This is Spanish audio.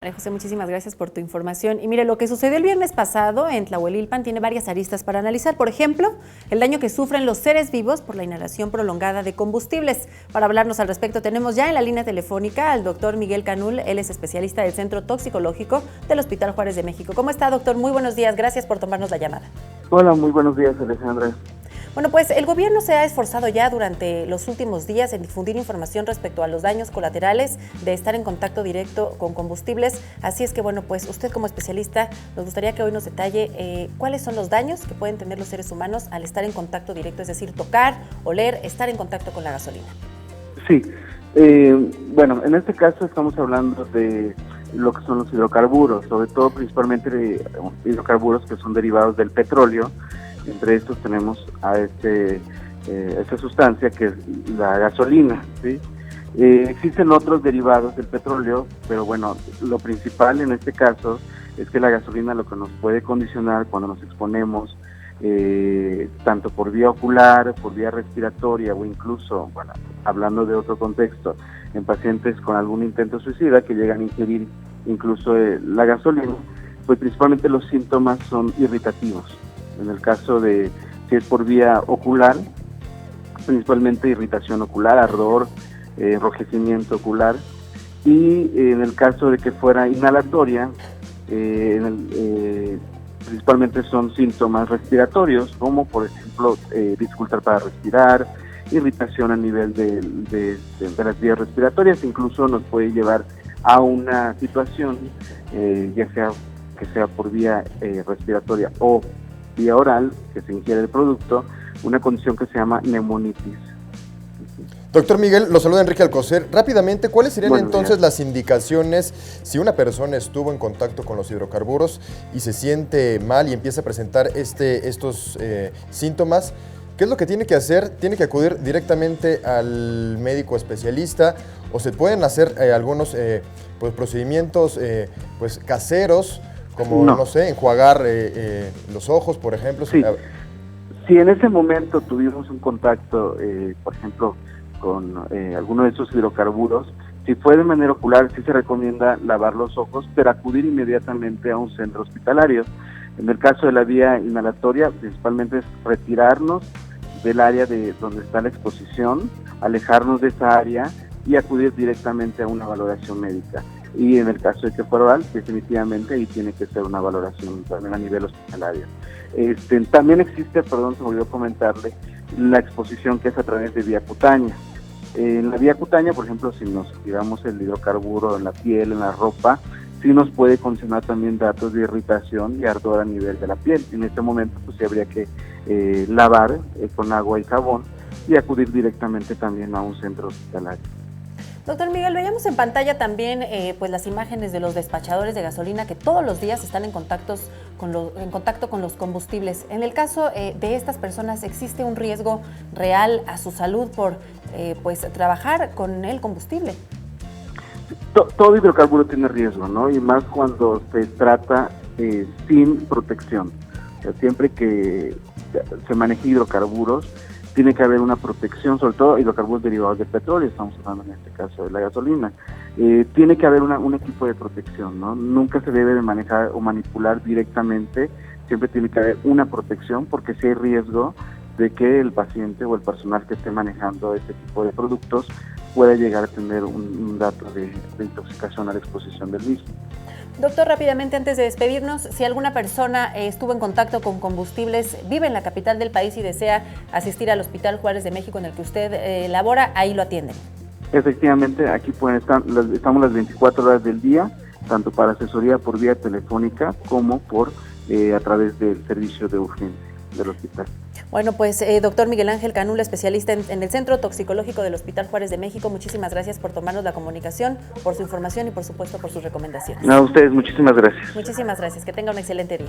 María José, muchísimas gracias por tu información. Y mire, lo que sucedió el viernes pasado en Tlahuelilpan tiene varias aristas para analizar. Por ejemplo, el daño que sufren los seres vivos por la inhalación prolongada de combustibles. Para hablarnos al respecto, tenemos ya en la línea telefónica al doctor Miguel Canul. Él es especialista del Centro Toxicológico del Hospital Juárez de México. ¿Cómo está, doctor? Muy buenos días. Gracias por tomarnos la llamada. Hola, muy buenos días, Alejandra. Bueno, pues el gobierno se ha esforzado ya durante los últimos días en difundir información respecto a los daños colaterales de estar en contacto directo con combustibles. Así es que, bueno, pues usted como especialista, nos gustaría que hoy nos detalle cuáles son los daños que pueden tener los seres humanos al estar en contacto directo, es decir, tocar, oler, estar en contacto con la gasolina. Sí, bueno, en este caso estamos hablando de lo que son los hidrocarburos, sobre todo principalmente de hidrocarburos que son derivados del petróleo. Entre estos tenemos a esta sustancia que es la gasolina, ¿sí? Existen otros derivados del petróleo, pero bueno, lo principal en este caso es que la gasolina lo que nos puede condicionar cuando nos exponemos, tanto por vía ocular, por vía respiratoria o incluso, bueno, hablando de otro contexto, en pacientes con algún intento suicida que llegan a ingerir incluso la gasolina, pues principalmente los síntomas son irritativos. En el caso de, si es por vía ocular, principalmente irritación ocular, ardor, enrojecimiento ocular, y en el caso de que fuera inhalatoria, principalmente son síntomas respiratorios, como por ejemplo dificultad para respirar, irritación a nivel de las vías respiratorias, incluso nos puede llevar a una situación, ya sea que sea por vía respiratoria o vía oral, que se ingiere el producto, una condición que se llama neumonitis. Doctor Miguel, lo saluda Enrique Alcocer. Rápidamente, ¿cuáles serían entonces las indicaciones si una persona estuvo en contacto con los hidrocarburos y se siente mal y empieza a presentar estos síntomas? ¿Qué es lo que tiene que hacer? ¿Tiene que acudir directamente al médico especialista o se pueden hacer algunos procedimientos caseros, como, no sé, enjuagar los ojos, por ejemplo? Sí. Si en ese momento tuvimos un contacto, por ejemplo, con alguno de esos hidrocarburos, si fue de manera ocular, sí se recomienda lavar los ojos, pero acudir inmediatamente a un centro hospitalario. En el caso de la vía inhalatoria, principalmente es retirarnos del área de donde está la exposición, alejarnos de esa área y acudir directamente a una valoración médica. Y en el caso de que fuera oral, definitivamente ahí tiene que ser una valoración también a nivel hospitalario. También existe, se me olvidó comentarle, la exposición que es a través de vía cutánea. En la vía cutánea, por ejemplo, si nos tiramos el hidrocarburo en la piel, en la ropa, sí nos puede condicionar también datos de irritación y ardor a nivel de la piel. En este momento, pues sí habría que lavar con agua y jabón y acudir directamente también a un centro hospitalario. Doctor Miguel, veíamos en pantalla también pues las imágenes de los despachadores de gasolina que todos los días están en contacto con los combustibles. En el caso de estas personas, ¿existe un riesgo real a su salud por trabajar con el combustible? Todo hidrocarburo tiene riesgo, ¿no? Y más cuando se trata sin protección. O sea, siempre que se maneje hidrocarburos, tiene que haber una protección, sobre todo hidrocarburos derivados del petróleo, estamos hablando en este caso de la gasolina. Tiene que haber un equipo de protección, ¿no? Nunca se debe de manejar o manipular directamente, siempre tiene que haber una protección, porque si hay riesgo de que el paciente o el personal que esté manejando este tipo de productos pueda llegar a tener un dato de intoxicación a la exposición del mismo. Doctor, rápidamente antes de despedirnos, si alguna persona estuvo en contacto con combustibles, vive en la capital del país y desea asistir al Hospital Juárez de México en el que usted labora, ahí lo atienden. Efectivamente, aquí pueden estar, estamos las 24 horas del día, tanto para asesoría por vía telefónica como por a través del servicio de urgencia del hospital. Bueno, pues doctor Miguel Ángel Canul, especialista en el Centro Toxicológico del Hospital Juárez de México, muchísimas gracias por tomarnos la comunicación, por su información y por supuesto por sus recomendaciones. A ustedes, muchísimas gracias. Muchísimas gracias, que tenga un excelente día.